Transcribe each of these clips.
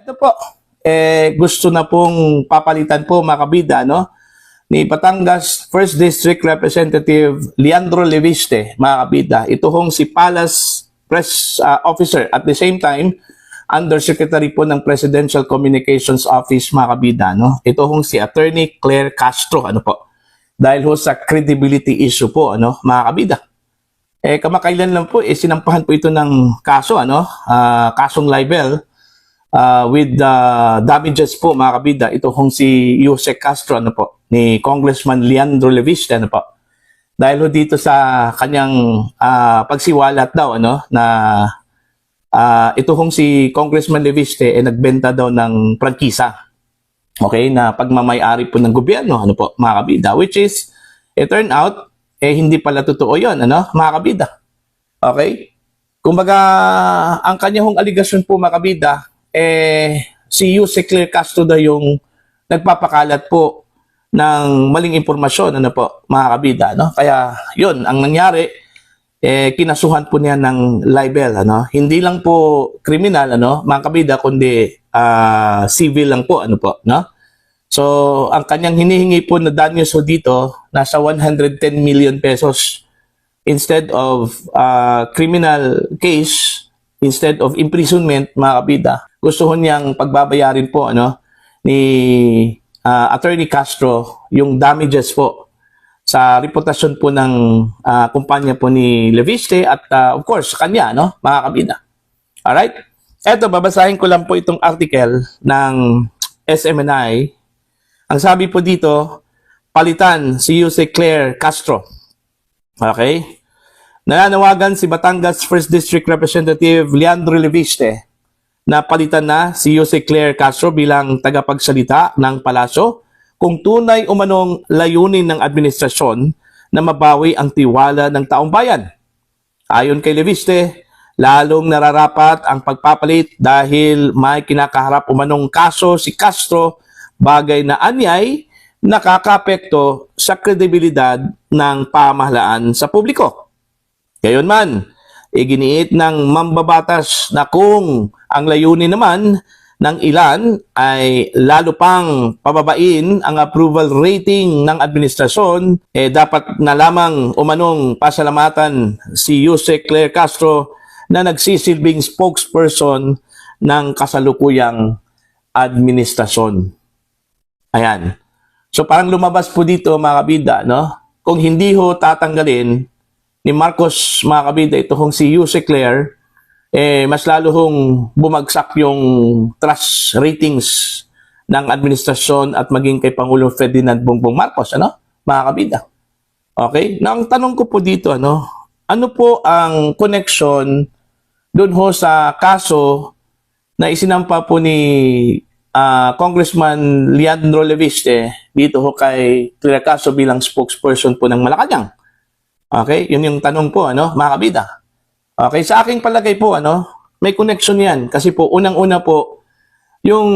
Ito po, gusto na pong papalitan po mga kabida, no? Ni Batangas 1st District Representative Leandro Leviste, mga kabida. Ito hong si Palace Press Officer at the same time, Undersecretary po ng Presidential Communications Office, mga kabida, no? Ito hong si Attorney Claire Castro, ano po? Dahil ho sa credibility issue po, ano, mga kabida. Kamakailan lang po, sinampahan po ito ng kaso, ano? Kasong libel. With damages po mga kabida, ito hong si Yusek Castro, ano po, ni Congressman Leandro Leviste, ano po. Dahil ho dito sa kanyang pagsiwalat daw, ano, na ito hong si Congressman Leviste nagbenta daw ng prangkisa. Okay, na pagmamay-ari po ng gobyerno, ano po, mga kabida, which is, it turned out, hindi pala totoo yun, ano, mga kabida. Okay? Kumbaga, ang kanyang aligasyon po, mga kabida, si Yusek Claire Castro daw yung nagpapakalat po ng maling impormasyon, ano po, mga kabida, no? Kaya, yun, ang nangyari, kinasuhan po niya ng libel, ano? Hindi lang po kriminal, ano, mga kabida, kundi civil lang po, ano po, no? So, ang kanyang hinihingi po na danyos ho dito, nasa 110 million pesos instead of criminal case, instead of imprisonment, mga kabida, gusto niyang pagbabayarin po, ano, ni Attorney Castro yung damages po sa reputasyon po ng kumpanya po ni Leviste at of course, kanya, no, mga kabida. Alright? Eto, babasahin ko lang po itong article ng SMNI. Ang sabi po dito, palitan si Yusek Claire Castro. Okay? Nananawagan si Batangas 1st District Representative Leandro Leviste na palitan na si Yusek Claire Castro bilang tagapagsalita ng palasyo kung tunay umanong layunin ng administrasyon na mabawi ang tiwala ng taong bayan. Ayon kay Leviste, lalong nararapat ang pagpapalit dahil may kinakaharap umanong kaso si Castro, bagay na anyay nakakapekto sa kredibilidad ng pamahalaan sa publiko. Gayunman, iginiit ng mambabatas na kung ang layunin naman ng ilan ay lalo pang pababain ang approval rating ng administrasyon, dapat na lamang umanong pasalamatan si Yusek Claire Castro na nagsisilbing spokesperson ng kasalukuyang administrasyon. Ayan. So parang lumabas po dito, mga kabida, no? Kung hindi ho tatanggalin ni Marcos, mga kabida, ito hong si Yusek Claire, mas lalo hong bumagsak yung trust ratings ng administrasyon at maging kay Pangulong Ferdinand Bongbong Marcos, ano, mga kabida. Okay? Na ang tanong ko po dito, ano po ang connection doon ho sa kaso na isinampa po ni Congressman Leandro Leviste dito ho kay Claire Castro bilang spokesperson po ng Malacanang? Okay? Yun yung tanong po, ano, mga kabida. Okay, sa aking palagay po, ano, may connection yan. Kasi po, unang-una po, yung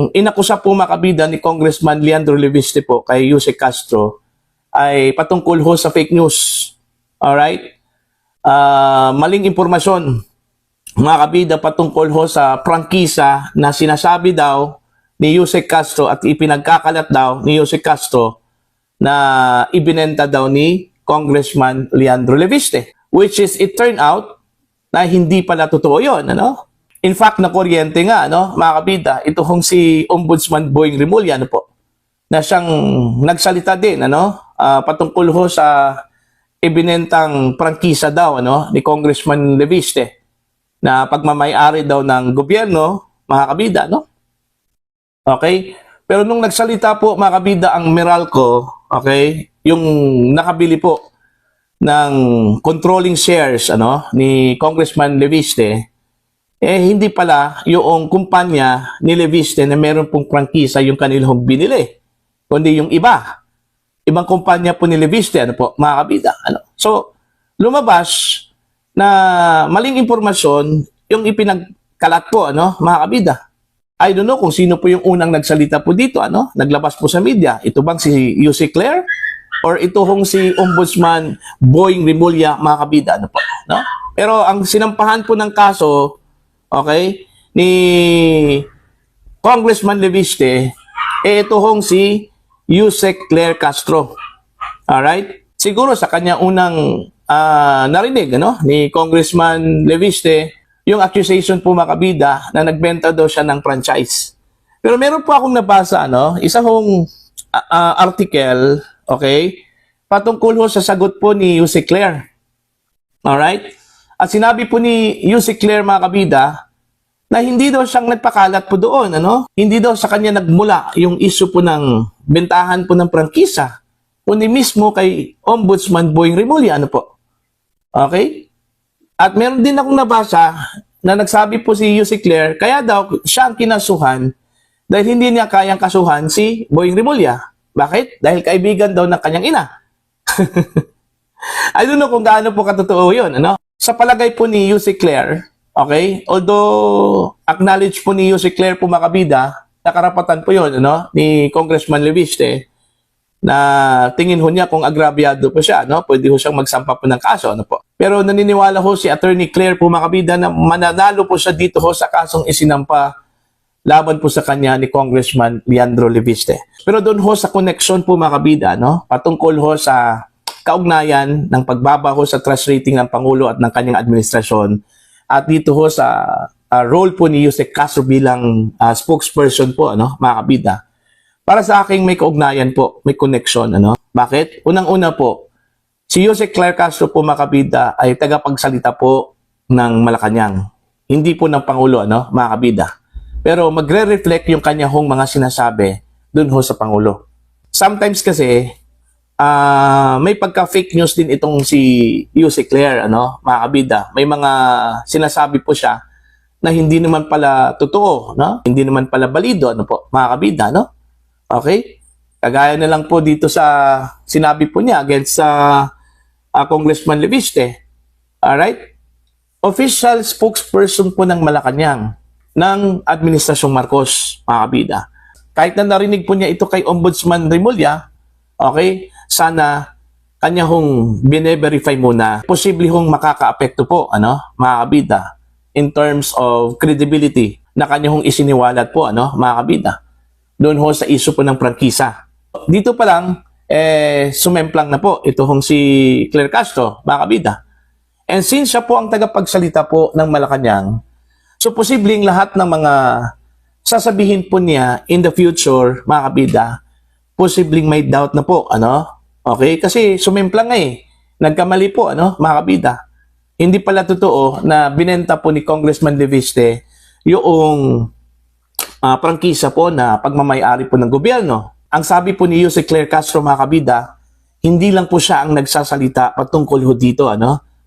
inakusa po, mga kabida, ni Congressman Leandro Leviste po kay Yusek Castro ay patungkol ho sa fake news. Alright? Maling impormasyon, mga kabida, patungkol ho sa prangkisa na sinasabi daw ni Yusek Castro at ipinagkakalat daw ni Yusek Castro na ibinenta daw ni Congressman Leandro Leviste. Which is, it turned out na hindi pala totoo yun, ano? In fact, na kuryente nga, ano, mga kabida, ito hong si Ombudsman Boying Rimulya, ano po, na siyang nagsalita din, ano, patungkol ho sa ibinentang prangkisa daw, ano, ni Congressman Leviste na pagmamay-ari daw ng gobyerno, mga kabida, no? Okay? Pero nung nagsalita po, mga kabida, ang Meralco, okay, yung nakabili po ng controlling shares, ano, ni Congressman Leviste, hindi pala yung kumpanya ni Leviste na meron pong prangkisa yung kanilang binili, kundi yung ibang kumpanya po ni Leviste, ano po, mga kabida, ano. So, lumabas na maling impormasyon yung ipinagkalat po, ano, mga kabida. I don't know kung sino po yung unang nagsalita po dito, ano, naglabas po sa media. Ito bang si Yusek Claire? Or ito hong si Ombudsman Boying Rimulya, mga kabida, ano po, no? Pero ang sinampahan po ng kaso, okay, ni Congressman Leviste, ito hong si Yusek Claire Castro. Alright? Siguro sa kanya unang narinig ni Congressman Leviste, yung accusation po mga kabida na nagbenta daw siya ng franchise. Pero meron po akong nabasa, isa hong article, okay, patungkol ho sa sagot po ni Yusek Claire. Alright? At sinabi po ni Yusek Claire mga kabida, na hindi daw siyang nagpakalat po doon, Hindi daw sa kanya nagmula yung issue po ng bentahan po ng prangkisa, kundi mismo kay Ombudsman Boying Rimulya, po. Okay? At meron din akong nabasa na nagsabi po si Yusek Claire, kaya daw siya ang kinasuhan dahil hindi niya kayang kasuhan si Boying Rimulya. Bakit? Dahil kaibigan daw ng kanyang ina. I don't know kung gaano po katotoo yun, Sa palagay po ni Yusek Claire, okay, although acknowledge po ni Yusek Claire po makabida, na karapatan po yun, ni Congressman Leviste, na tingin ho niya kung agrabyado po siya, pwede ho siyang magsampa po ng kaso, po. Pero naniniwala ho si Attorney Claire po makabida na mananalo po siya dito ho sa kasong isinampa laban po sa kanya ni Congressman Leandro Leviste. Pero doon ho sa connection po makabida, patungkol ho sa kaugnayan ng pagbaba ho sa trust rating ng Pangulo at ng kanyang administrasyon, at dito ho sa role po ni Yusek Castro bilang spokesperson po, mga kabida. Para sa akin may kaugnayan po, may connection, Bakit? Unang-una po, si Yusek Claire Castro po mga kabida ay tagapagsalita po ng Malacanang. Hindi po ng Pangulo, mga kabida. Pero magre-reflect yung kanya hong mga sinasabi dun ho sa Pangulo. Sometimes kasi, may pagka-fake news din itong si Yusek Claire, mga kabida. May mga sinasabi po siya na hindi naman pala totoo, Hindi naman pala balido, po, mga kabida, Okay? Kagaya na lang po dito sa sinabi po niya against sa Congressman Leviste. Alright? Official spokesperson po ng Malacanang ng Administrasyong Marcos, mga kabida. Kahit na narinig po niya ito kay Ombudsman Rimulya, okay, sana kanya hong bine-verify muna. Posible hong makaka-apekto po, mga kabida, in terms of credibility na kanya hong isiniwalat po, mga kabida, doon ho sa issue po ng prangkisa. Dito pa lang, sumemplang na po ito hong si Claire Castro, mga kabida. And since siya po ang tagapagsalita po ng Malacanang, so posibleng lahat ng mga sasabihin po niya in the future, mga kabida, posibleng may doubt na po, Okay? Kasi sumemplang nagkamali po, mga kabida. Hindi pala totoo na binenta po ni Congressman Leviste yung prangkisa po na pagmamayari po ng gobyerno. Ang sabi po ni Yusek Claire Castro, mga kabida, hindi lang po siya ang nagsasalita patungkol ho dito,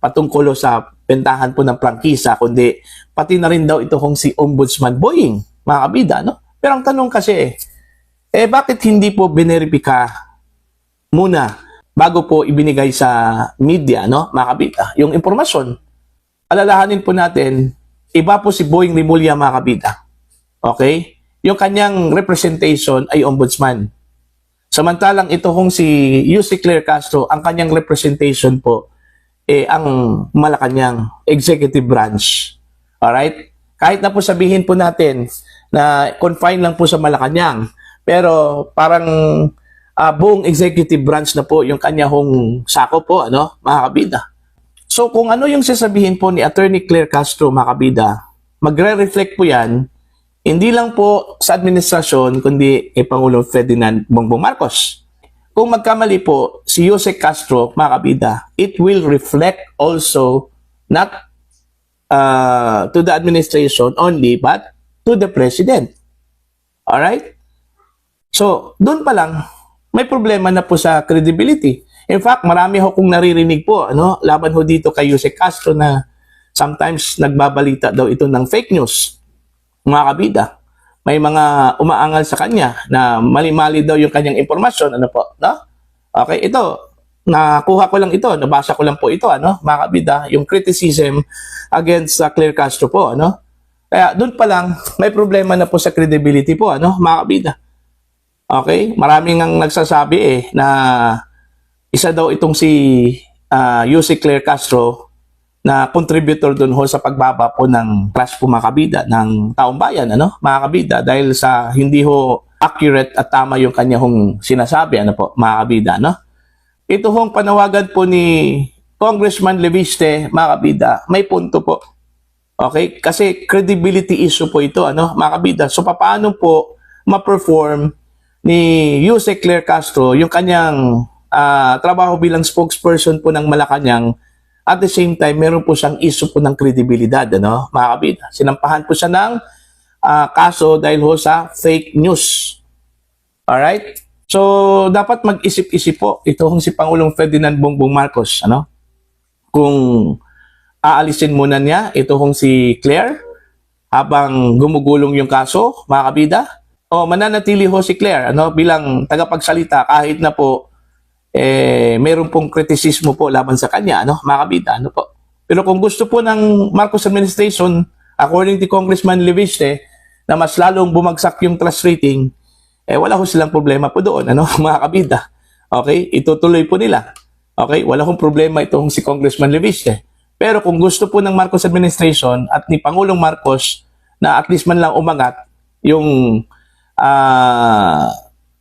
patungkol sa bentahan po ng prangkisa, kundi pati na rin daw ito kung si Ombudsman Boying, mga kabida, Pero ang tanong kasi, bakit hindi po bineripika muna bago po ibinigay sa media, mga kabida, yung impormasyon? Alalahanin po natin, iba po si Boying Rimulya, mga kabida. Okay? Yung kanyang representation ay ombudsman. Samantalang ito kung si Yusek Claire Castro, ang kanyang representation po ang Malacanang executive branch. Alright? Kahit na po sabihin po natin na confine lang po sa Malacanang, pero parang buong executive branch na po yung kanya hong sako po, mga kabida. So kung ano yung sasabihin po ni Attorney Claire Castro, mga kabida, magre-reflect po yan hindi lang po sa administrasyon, kundi kay Pangulong Ferdinand Bongbong Marcos. Kung magkamali po si Yusek Castro, mga kabida, it will reflect also not to the administration only, but to the President. Alright? So, doon pa lang, may problema na po sa credibility. In fact, marami ho kong naririnig po, laban ho dito kay Yusek Castro na sometimes nagbabalita daw ito ng fake news. Mga kabida, may mga umaangal sa kanya na mali-mali daw yung kanyang impormasyon, po, Okay, ito, nakuha ko lang ito, nabasa ko lang po ito, mga kabida, yung criticism against Claire Castro po, Kaya doon pa lang, may problema na po sa credibility po, mga kabida. Okay, maraming ang nagsasabi na isa daw itong si Yusek Claire Castro na contributor doon ho sa pagbaba po ng trust po mga kabida ng taong bayan, ano, mga kabida, dahil sa hindi ho accurate at tama yung kanya hong sinasabi, ano po, mga kabida, no? Ito hong panawagan po ni Congressman Leviste, mga kabida, may punto po. Okay? Kasi credibility issue po ito, ano, mga kabida. So, paano po ma-perform ni Yusek Claire Castro yung kanyang trabaho bilang spokesperson po ng Malacanang. At the same time, meron po siyang issue po ng kredibilidad, ano, mga kabida. Sinampahan po siya ng kaso dahil ho sa fake news. Alright? So, dapat mag-isip-isip po itong si Pangulong Ferdinand Bongbong Marcos, ano, kung aalisin muna niya itong si Claire habang gumugulong yung kaso, mga kabida, o mananatili ho si Claire, ano, bilang tagapagsalita kahit na po mayroon pong kritisismo po laban sa kanya, ano, mga kabida, ano po. Pero kung gusto po ng Marcos administration, according to Congressman Leviste, na mas lalong bumagsak yung trust rating, wala ko silang problema po doon, ano, mga kabida. Okay? Itutuloy po nila. Okay? Wala kong problema itong si Congressman Leviste. Pero kung gusto po ng Marcos administration at ni Pangulong Marcos na at least man lang umangat yung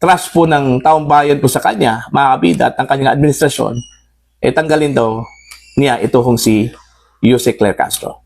trust po ng taong bayan po sa kanya, mga kabida, at ang kanyang administrasyon, tanggalin daw niya ito kung si Yusek Claire Castro.